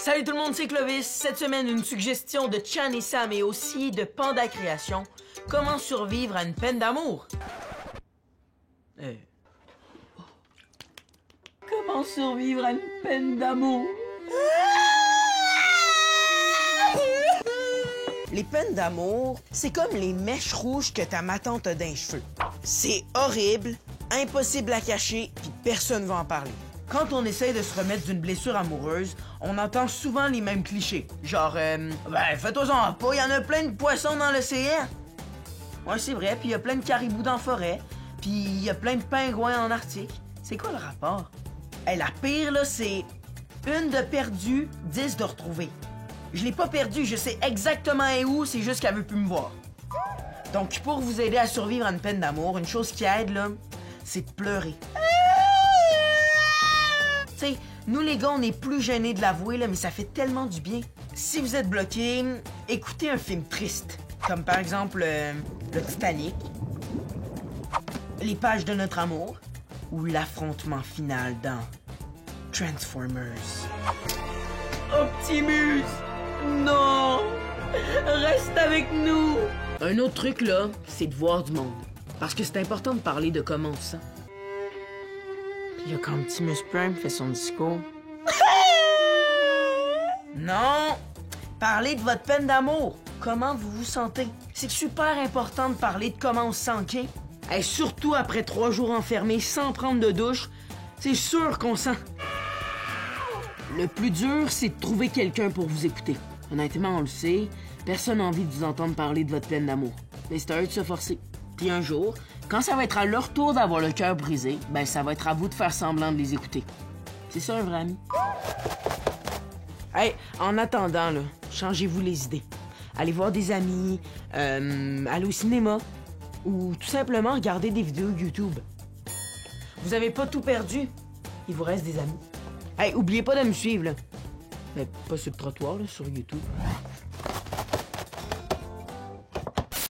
Salut tout le monde, c'est Clovis. Cette semaine, une suggestion de Chan et Sam et aussi de Panda Création. Comment survivre à une peine d'amour? Comment survivre à une peine d'amour? Les peines d'amour, c'est comme les mèches rouges que ta matante a dans les cheveux. C'est horrible, impossible à cacher, puis personne va en parler. Quand on essaye de se remettre d'une blessure amoureuse, on entend souvent les mêmes clichés. Genre, fais-toi-en pas, il y en a plein de poissons dans l'océan. Ouais, c'est vrai, puis il y a plein de caribous dans la forêt, puis il y a plein de pingouins en Arctique. C'est quoi le rapport? La pire, là, c'est une de perdue, 10 de retrouvée. Je l'ai pas perdue, je sais exactement où, c'est juste qu'elle veut plus me voir. Donc, pour vous aider à survivre à une peine d'amour, une chose qui aide, là, c'est de pleurer. Tu sais, nous les gars, on est plus gênés de l'avouer, là, mais ça fait tellement du bien. Si vous êtes bloqué, écoutez un film triste. Comme par exemple, le Titanic, Les pages de notre amour, ou l'affrontement final dans Transformers. Optimus! Non! Reste avec nous! Un autre truc, là, c'est de voir du monde. Parce que c'est important de parler de comment on se sent. Puis là, quand Optimus Prime fait son discours... Non! Parlez de votre peine d'amour. Comment vous vous sentez? C'est super important de parler de comment on se sent, OK? Et surtout après 3 jours enfermés sans prendre de douche, c'est sûr qu'on sent... Le plus dur, c'est de trouver quelqu'un pour vous écouter. Honnêtement, on le sait, personne n'a envie de vous entendre parler de votre peine d'amour. Mais c'est à eux de se forcer. Puis un jour, quand ça va être à leur tour d'avoir le cœur brisé, ben ça va être à vous de faire semblant de les écouter. C'est ça un vrai ami. Hey, en attendant, là, changez-vous les idées. Allez voir des amis, allez au cinéma, ou tout simplement regarder des vidéos YouTube. Vous avez pas tout perdu, il vous reste des amis. Hey, oubliez pas de me suivre, là. Mais pas sur le trottoir, là, sur YouTube.